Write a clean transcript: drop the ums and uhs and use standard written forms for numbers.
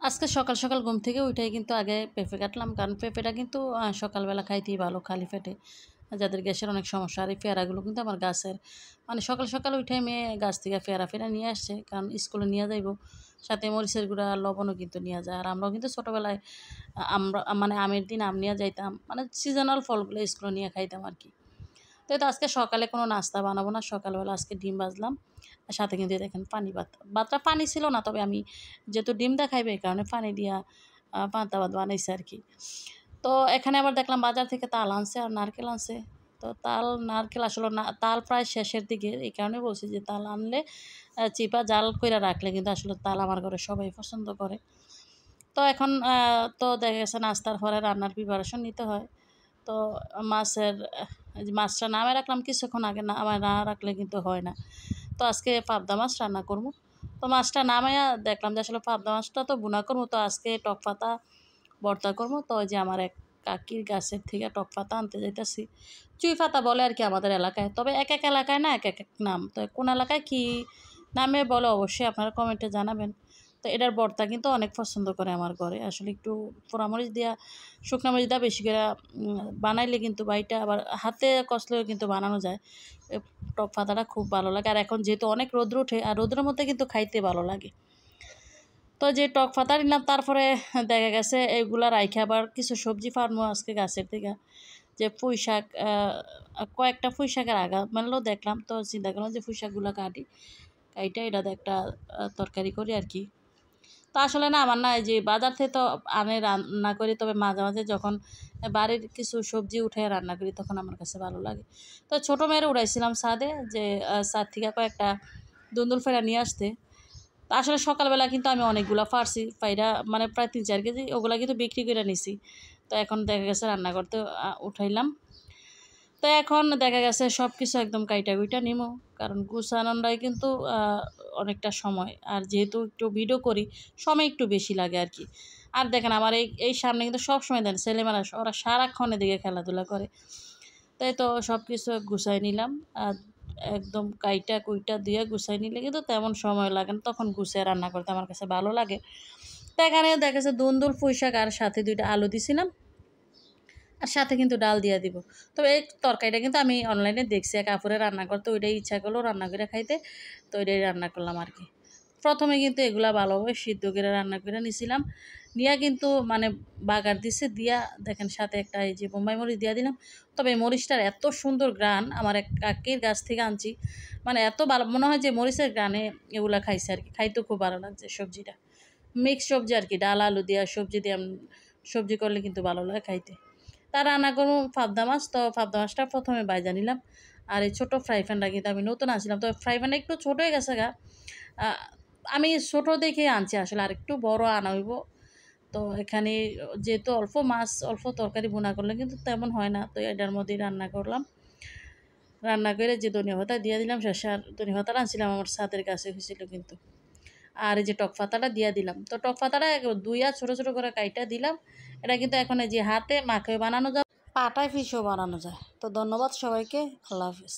আজকে সকাল সকাল ঘুম থেকে উঠেই কিন্তু আগে পেঁপে কাটলাম, কারণ পেঁপেটা কিন্তু সকালবেলা খাইতেই ভালো খালি পেটে, যাদের গ্যাসের অনেক সমস্যা। আর এই পেয়ারাগুলো কিন্তু আমার গাছের, মানে সকাল সকাল উঠে মেয়ে গাছ থেকে পেয়ারা নিয়ে আসছে, কারণ স্কুলে নিয়ে যাইব, সাথে মরিচের গুঁড়া লবণও কিন্তু নিয়ে যায়। আর আমরাও কিন্তু ছোটোবেলায় আমরা মানে আমের দিন আম নিয়ে যাইতাম, মানে সিজনাল ফলগুলো স্কুলে নিয়ে খাইতাম আর কি। তো এটা আজকে সকালে কোনো নাস্তা বানাবো না, সকালবেলা আজকে ডিম ভাজলাম, আর সাথে কিন্তু দেখেন পানি ভাতটা পানি ছিল না, তবে আমি যেহেতু ডিমটা খাইবে এই কারণে পানি দিয়া পান্তা ভাত বানাইছে আর কি। তো এখানে আবার দেখলাম বাজার থেকে তাল আনছে আর নারকেল আনছে। তো তাল নারকেল আসলে না, তাল প্রায় শেষের দিকে, এই কারণে বলছি যে তাল আনলে চিপা জাল করে রাখলে কিন্তু আসলে তাল আমার ঘরে সবাই পছন্দ করে। তো এখন তো দেখা গেছে নাস্তার পরে রান্নার প্রিপারেশন নিতে হয়। তো মাছের মাছটা নামে রাখলাম কিছুক্ষণ আগে, না আমার না রাখলে কিন্তু হয় না। তো আজকে পাবদা মাছ রান্না করবো। তো মাছটা নামাইয়া দেখলাম যে আসলে পাবদা মাছটা তো ভুনা করবো, তো আজকে টক পাতা ভর্তা করবো। তো ওই যে আমার এক কাকির গাছের থেকে টক পাতা আনতে যাইতেছি, চুই পাতা বলে আর কি আমাদের এলাকায়, তবে এক এক এলাকায় না এক এক নাম। তো কোন এলাকায় কী নামে বলে অবশ্যই আপনারা কমেন্টে জানাবেন। তো এটার ভর্তা কিন্তু অনেক পছন্দ করে আমার ঘরে, আসলে একটু পোড়ামরিচ দিয়া শুকনা মরিচ দিয়া বেশি করে বানাইলে কিন্তু বাইটা আবার হাতে কষলেও কিন্তু বানানো যায়। টক পাতাটা খুব ভালো লাগে, আর এখন যেহেতু অনেক রোদ্র ওঠে, আর রোদ্রের মধ্যে কিন্তু খাইতে ভালো লাগে। তো যে টক পাতা নিলাম, তারপরে দেখা গেছে এগুলা রাইখে আবার কিছু সবজি ফার্মও আজকে গাছের থেকে, যে পুঁই শাক, কয়েকটা পুঁই শাকের আগা মানলেও দেখলাম, তো চিন্তা করলাম যে পুঁই শাকগুলো কাইটা এটা একটা তরকারি করি আর কি। তো আসলে না আমার না এই যে বাজার থেকে তো আনে রান্না করি, তবে মাঝে মাঝে যখন বাড়ির কিছু সবজি উঠে রান্না করি তখন আমার কাছে ভালো লাগে। তো ছোটো মেয়ের উড়াইছিলাম ছাদে, যে ছাদ থেকে কয়েকটা দুন্দুল ফেরা নিয়ে আসতে। তো আসলে সকালবেলা কিন্তু আমি অনেকগুলো ফারছি ফাইরা, মানে প্রায় 3-4 কেজি, ওগুলা কিন্তু বিক্রি করে নিছি। তো এখন দেখা গেছে রান্না করতে উঠাইলাম। তো এখন দেখা গেছে সব কিছু একদম কাইটা কুইটা নিমো, কারণ গুছানোটাই কিন্তু অনেকটা সময়, আর যেহেতু একটু ভিডিও করি সময় একটু বেশি লাগে আর কি। আর দেখেন আমার এই সামনে কিন্তু সব সময় দেন ছেলেমেয়েরা ওরা সারাক্ষণ এদিকে খেলাধুলা করে। তাই তো সব কিছু গুছাই নিলাম, আর একদম কাইটা কুইটা দিয়ে গুছাই নিলে কিন্তু তেমন সময় লাগে না, তখন গুছিয়ে রান্না করতে আমার কাছে ভালো লাগে। তো এখানে দেখা যাচ্ছে দুন্দুল পুঁই শাক আর সাথে 2টা আলু দিছিলাম, আর সাথে কিন্তু ডাল দিয়ে দিব। তবে এই তরকারিটা কিন্তু আমি অনলাইনে দেখছি এক আপুরে রান্না করতে, ওইটাই ইচ্ছা করলো রান্না করে খাইতে, তো ওইটাই রান্না করলাম আর কি। প্রথমে কিন্তু এগুলা ভালোভাবে সিদ্ধ করে রান্না করে নিছিলাম, নিয়ে কিন্তু মানে বাগার দিছে দিয়া দেখেন সাথে একটা এই যে বোম্বাই মরিচ দিয়া দিলাম। তবে এই মরিচটার এত সুন্দর গ্রান, আমার এক কাকির গাছ থেকে আনছি, মানে এত ভালো মনে হয় যে মরিচের গ্রানে এগুলা খাইছে আর কি, খাইতেও খুব ভালো লাগছে। সবজিটা মিক্স সবজি আর কি, ডাল আলু দিয়া সবজি দিয়ে সবজি করলে কিন্তু ভালো লাগে খাইতে। তা রান্না করবো পাবদা মাছ, তো পাবদা মাছটা প্রথমে বাইজা নিলাম। আর এই ছোটো ফ্রাই প্যানটা কিন্তু আমি নতুন আনছিলাম, তো ফ্রাই প্যানটা একটু ছোটো হয়ে গেছে গা, আমি ছোটো দেখে আনছি, আসলে আর একটু বড় আনা হইব। তো এখানে যেহেতু অল্প মাছ অল্প তরকারি বোনা করলে কিন্তু তেমন হয় না, তো এটার মধ্যেই রান্না করলাম। রান্না করে যে ধনিয়া পাতা দিয়ে দিলাম শেষে, আর ধনিয়া পাতাটা আনছিলাম আমার ছাদের কাছে হয়েছিল কিন্তু। আর এই যে টক পাতাটা দিয়ে দিলাম, তো টক পাতাটা দুইয়া ছোটো ছোটো করে কাইটা দিলাম। এটা কিন্তু এখন এই যে হাতে মাখে বানানো যায়, পাটায় ফিশও বানানো যায়। তো ধন্যবাদ সবাইকে, আল্লাহ হাফিজ।